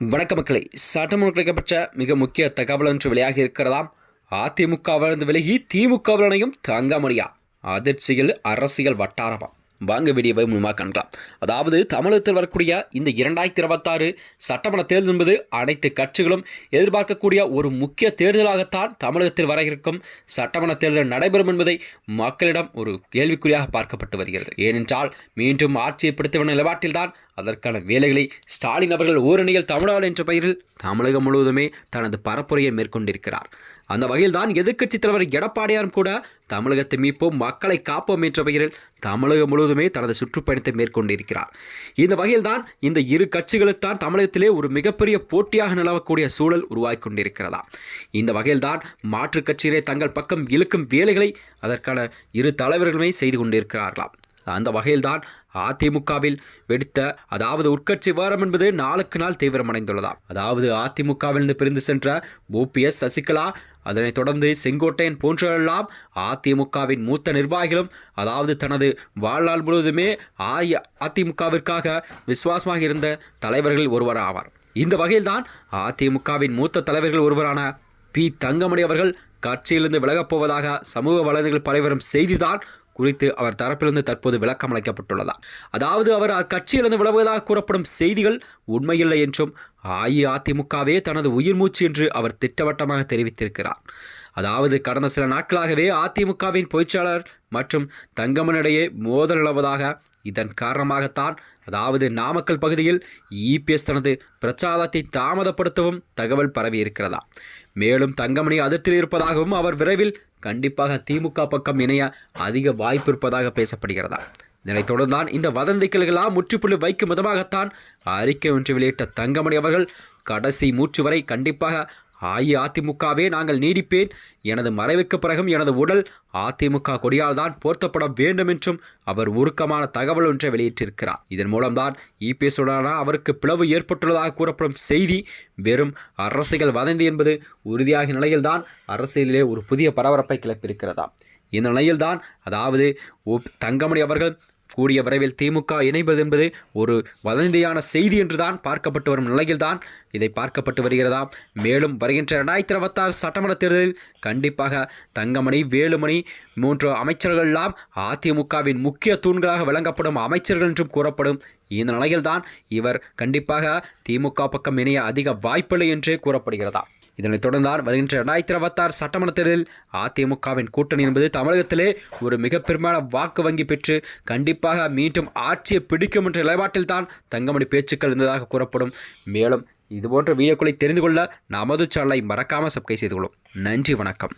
வணக்க மக்களை, சட்டமன்ற கிடைக்கப்பட்ட மிக முக்கிய தகவல் ஒன்று வெளியாகி இருக்கிறதாம். அதிமுகவிலிருந்து விலகி திமுகவில் இணையும் தங்கமணியா? அதிர்ச்சியில் அரசியல் வட்டாரமா? வாங்க வீடியோவை முன்பாக காணலாம். அதாவது தமிழகத்தில் வரக்கூடிய இந்த 2026 சட்டமன்ற தேர்தல் என்பது அனைத்து கட்சிகளும் எதிர்பார்க்கக்கூடிய ஒரு முக்கிய தேர்தலாகத்தான் தமிழகத்தில் வர இருக்கும் சட்டமன்ற தேர்தல் நடைபெறும் என்பதை மக்களிடம் ஒரு கேள்விக்குறியாக பார்க்கப்பட்டு வருகிறது. ஏனென்றால் மீண்டும் ஆட்சியை பிடித்தவன நிலப்பாட்டில்தான் அதற்கான வேலைகளை ஸ்டாலின் அவர்கள் ஓரணியில் தமிழ்நாடு என்ற பெயரில் தமிழகம் முழுவதுமே தனது பரப்புரையை மேற்கொண்டிருக்கிறார். அந்த வகையில் தான் எதிர்க்கட்சித் தலைவர் எடப்பாடியாரும் கூட தமிழகத்தை மீட்போம், மக்களை காப்போம் என்ற பெயரில் தமிழகம் முழுவதுமே தனது சுற்றுப்பயணத்தை மேற்கொண்டிருக்கிறார். இந்த வகையில் தான் இந்த இரு கட்சிகளுக்குத்தான் தமிழகத்திலே ஒரு மிகப்பெரிய போட்டியாக நிலவக்கூடிய சூழல் உருவாகி கொண்டிருக்கிறதா. இந்த வகையில் தான் மாற்றுக் கட்சியிலே தங்கள் பக்கம் இழுக்கும் வேலைகளை அதற்கான இரு தலைவர்களுமே செய்து கொண்டிருக்கிறார்களாம். அந்த வகையில்தான் அதிமுகவில் வெடித்த அதாவது உட்கட்சி விவகாரம் என்பது நாளுக்கு நாள் தீவிரமடைந்துள்ளதாம். அதாவது அதிமுகவிலிருந்து பிரிந்து சென்ற ஓபிஎஸ், சசிகலா, அதனைத் தொடர்ந்து செங்கோட்டையன் போன்றவர்களெல்லாம் அதிமுகவின் மூத்த நிர்வாகிகளும் அதாவது தனது வாழ்நாள் முழுவதுமே அதிமுகவிற்காக விசுவாசமாக இருந்த தலைவர்கள் ஒருவர் ஆவார். இந்த வகையில்தான் அதிமுகவின் மூத்த தலைவர்கள் ஒருவரான பி. தங்கமணி அவர்கள் கட்சியிலிருந்து விலகப் போவதாக சமூக வலைதளங்களில் பரவிவரும் செய்திதான் குறித்து அவர் தரப்பிலிருந்து தற்போது விளக்கம் அளிக்கப்பட்டுள்ளதா. அதாவது அவர் கட்சியிலிருந்து விலகுவதாக கூறப்படும் செய்திகள் உண்மையில்லை என்றும் அஇஅதிமுகவே தனது உயிர் மூச்சு என்று அவர் திட்டவட்டமாக தெரிவித்திருக்கிறார். அதாவது கடந்த சில நாட்களாகவே அதிமுகவின் பொதுச்செயலாளர் மற்றும் தங்கமணியிடையே மோதல் நிலவுவதாக, இதன் காரணமாகத்தான் அதாவது நாமக்கல் பகுதியில் இபிஎஸ் தனது பிரச்சாரத்தை தாமதப்படுத்தவும் தகவல் பரவி இருக்கிறதா. மேலும் தங்கமணி அதிர்ச்சியில் இருப்பதாகவும் அவர் விரைவில் கண்டிப்பாக திமுக பக்கம் இணைய அதிக வாய்ப்பு இருப்பதாக பேசப்படுகிறதா. இதனைத் தொடர்ந்தான் இந்த வதந்திகளெல்லாம் முற்றுப்புள்ளி வைக்கும் விதமாகத்தான் அறிக்கை ஒன்று வெளியிட்ட தங்கமணி அவர்கள் கடைசி மூச்சு வரை கண்டிப்பாக அஇஅதிமுகவே நாங்கள் நீடிப்பேன், எனது மறைவுக்கு பிறகும் எனது உடல் அதிமுக கொடியால் தான் போர்த்தப்பட வேண்டும் என்றும் அவர் உருக்கமான தகவல் ஒன்றை வெளியிட்டிருக்கிறார். இதன் மூலம்தான் இபிஎஸ்ஸுடனான அவருக்கு பிளவு ஏற்பட்டுள்ளதாக கூறப்படும் செய்தி வெறும் அரசியல் வதந்தி என்பது உறுதியாகிய நிலையில்தான் அரசியலிலே ஒரு புதிய பரபரப்பை கிளப்பியிருக்கிறதா. இந்த நிலையில்தான் அதாவது தங்கமணி அவர்கள் கூடிய விரைவில் திமுக இணைப்பது என்பது ஒரு வதந்தியான செய்தி என்றுதான் பார்க்கப்பட்டு வரும் நிலையில்தான் இதை பார்க்கப்பட்டு வருகிறதாம். மேலும் வருகின்ற 2026 சட்டமன்ற தேர்தலில் கண்டிப்பாக தங்கமணி, வேலுமணி மூன்று அமைச்சர்கள் எல்லாம் அதிமுகவின் முக்கிய தூண்களாக விளங்கப்படும் அமைச்சர்கள் என்றும் கூறப்படும். இந்த நிலையில்தான் இவர் கண்டிப்பாக திமுக பக்கம் இணைய அதிக வாய்ப்பில்லை என்றே கூறப்படுகிறதா. இதனைத் தொடர்ந்தால் வருகின்ற 2026 சட்டமன்ற தேர்தலில் அதிமுகவின் கூட்டணி என்பது தமிழகத்திலே ஒரு மிக பெரும்பாலான வாக்கு வங்கி பெற்று கண்டிப்பாக மீண்டும் ஆட்சியை பிடிக்கும் என்ற நிலைப்பாட்டில் தான் தங்கமணி பேச்சுக்கள் இருந்ததாக கூறப்படும். மேலும் இதுபோன்ற வீடியோக்களை தெரிந்து கொள்ள நமது சேனலை மறக்காமல் சப்ஸ்கிரைப் செய்து கொள்ளும். நன்றி, வணக்கம்.